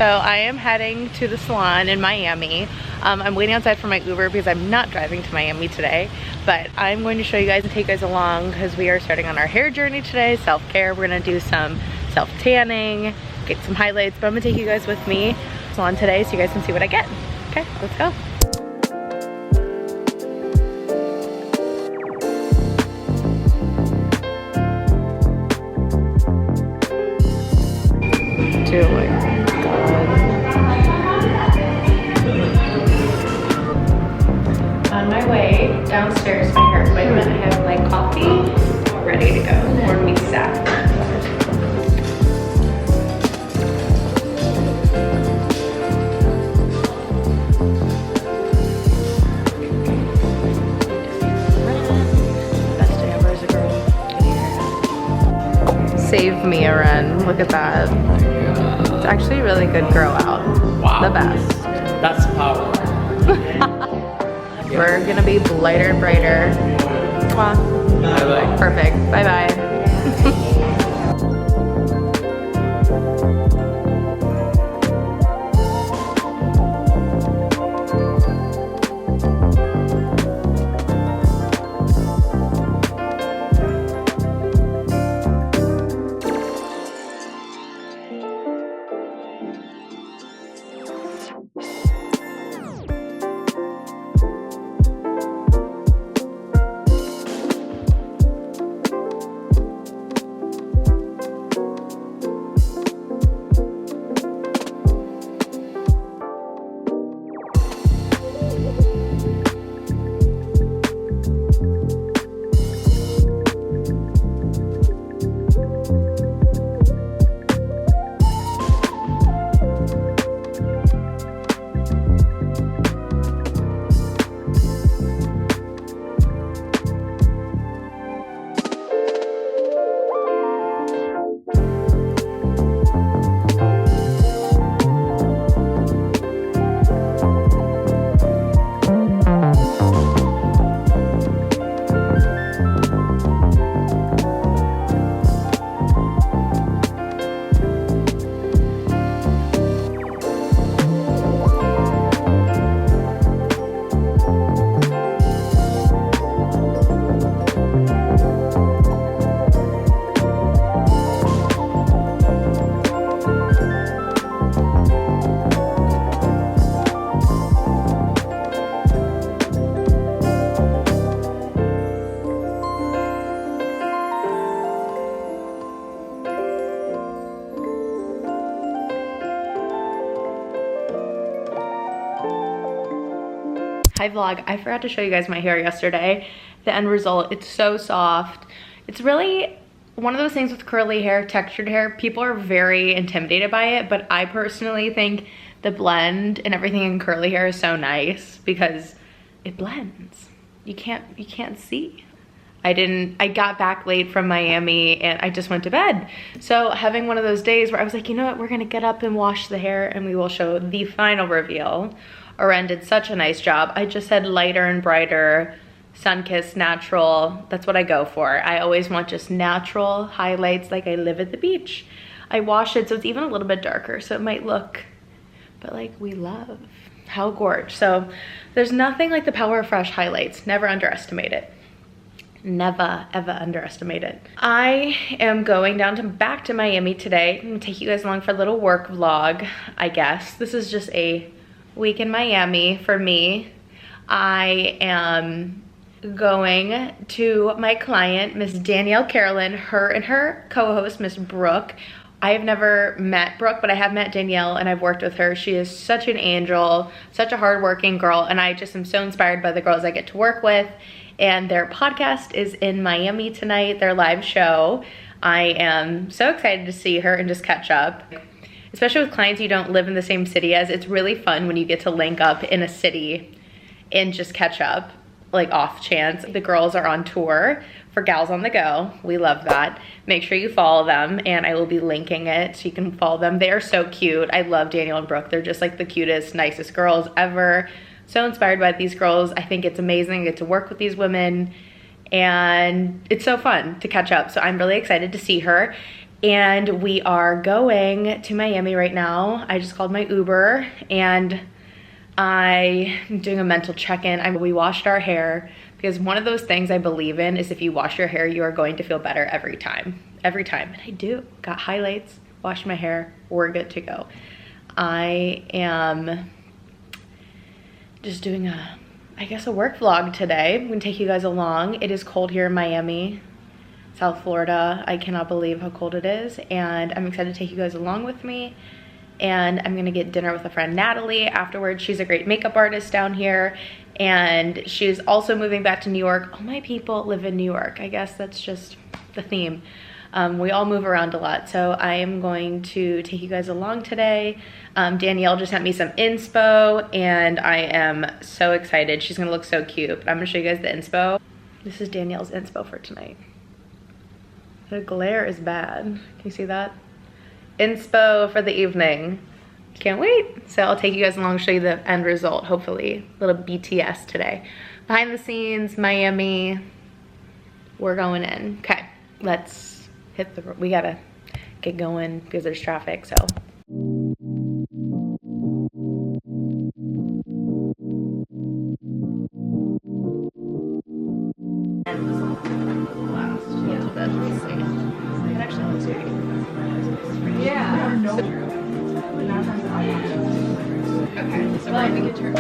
So I am heading to the salon in Miami. I'm waiting outside for my Uber because I'm not driving to Miami today, but I'm going to show you guys and take you guys along because we are starting on our hair journey today, self-care. We're gonna do some self-tanning, get some highlights, but I'm gonna take you guys with me to the salon today so you guys can see what I get. Okay, let's go. Oh my god. On my way downstairs to my hair appointment, I have my coffee ready to go. We're gonna be set. Best day ever as a girl. Save me, Oren. Look at that. It's actually a really good grow out. Wow. The best. That's power. We're gonna be lighter and brighter. Wow. Bye-bye. Perfect. Bye-bye. Hi vlog, I forgot to show you guys my hair yesterday. The end result, it's so soft. It's really one of those things with curly hair, textured hair, people are very intimidated by it, but I personally think the blend and everything in curly hair is so nice because it blends. You can't see. I got back late from Miami and I just went to bed. So having one of those days where I was like, you know what, we're gonna get up and wash the hair and we will show the final reveal. Oren did such a nice job. I just said lighter and brighter, sun-kissed, natural. That's what I go for. I always want just natural highlights like I live at the beach. I wash it so it's even a little bit darker so it might look, but like we love. How gorgeous. So there's nothing like the power of fresh highlights. Never underestimate it. Never ever underestimate it. I am going back to Miami today. I'm gonna take you guys along for a little work vlog, I guess. This is just a week in Miami for me. I am going to my client, Miss Danielle Carolan, her and her co-host, Miss Brooke. I have never met Brooke, but I have met Danielle and I've worked with her. She is such an angel, such a hardworking girl, and I just am so inspired by the girls I get to work with. And their podcast is in Miami tonight, their live show. I am so excited to see her and just catch up. Especially with clients you don't live in the same city as, it's really fun when you get to link up in a city and just catch up, like off chance. The girls are on tour for Gals on the Go. We love that. Make sure you follow them and I will be linking it so you can follow them. They are so cute. I love Danielle and Brooke. They're just like the cutest, nicest girls ever. So inspired by these girls. I think it's amazing. I get to work with these women and it's so fun to catch up. So I'm really excited to see her. and we are going to Miami right now. I just called my Uber and I'm doing a mental check-in. We washed our hair because one of those things I believe in is if you wash your hair, you are going to feel better every time. Every time, and I do. Got highlights, washed my hair, we're good to go. I am just doing I guess a work vlog today. I'm gonna take you guys along. It is cold here in Miami, South Florida. I cannot believe how cold it is, and I'm excited to take you guys along with me. And I'm gonna get dinner with a friend, Natalie, afterwards. She's a great makeup artist down here, and she's also moving back to New York. All my people live in New York. I guess that's just the theme. We all move around a lot, so I am going to take you guys along today. Danielle just sent me some inspo, and I am so excited. She's gonna look so cute. But I'm gonna show you guys the inspo. This is Danielle's inspo for tonight. The glare is bad. Can you see that? Inspo for the evening. Can't wait. So I'll take you guys along, show you the end result, hopefully. A little BTS today. Behind the scenes, Miami. We're going in. Okay, let's hit the road. We gotta get going because there's traffic, so. Okay, so we're gonna get your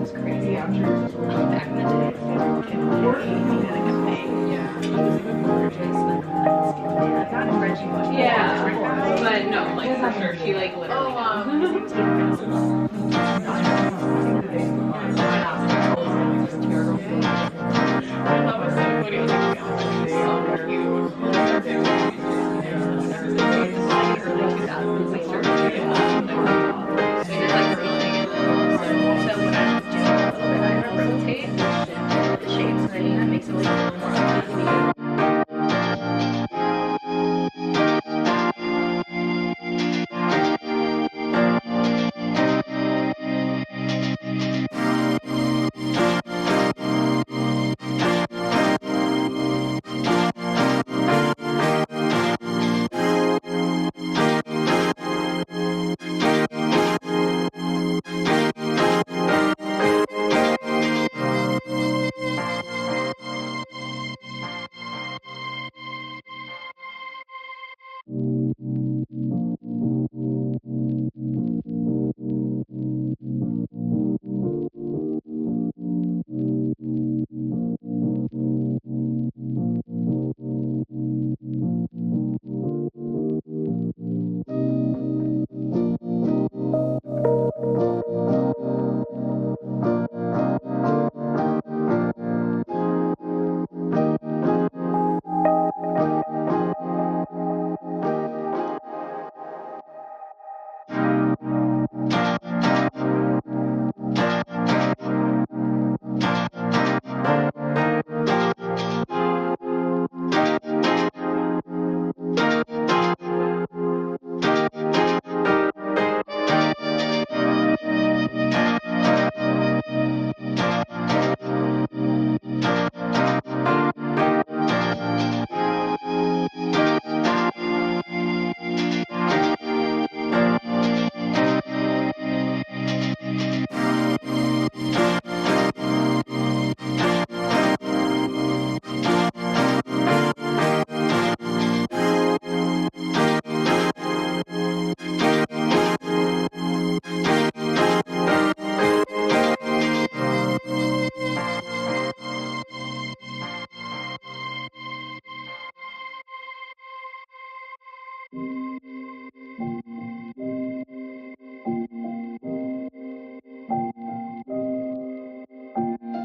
it's crazy. Back in the day, yeah, but no, like for sure, she like literally.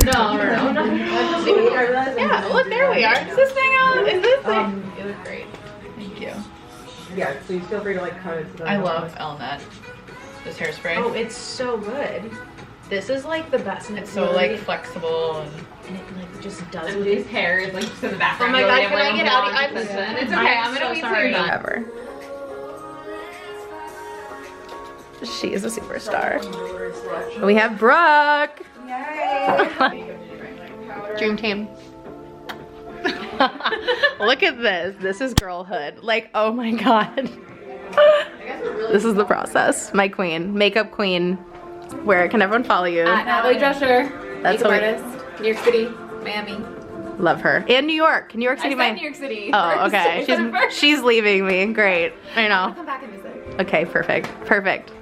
No. Yeah, look, there we are. Is this thing on? Is this thing? It was great. Thank you. Yeah, so you feel free to like cut it. So I love Elnet. This hairspray. Oh, it's so good. This is like the best. And it's so like flexible and it like just does with his hair is like just in the background. Oh my god, can I get out? I'm it's okay, I'm gonna wait till you're done. Ever. She is a superstar. We have Brooke. Yay. Dream team. Look at this. This is girlhood. Like, oh my God. This is the process. My queen, makeup queen. Where can everyone follow you? At Natalie Drescher, That's makeup what we- artist, New York City, Miami. Love her. And New York. New York City. I said New York City. Oh, first. okay. She's leaving me. Great. I know. Come back and visit. Okay, perfect. Perfect.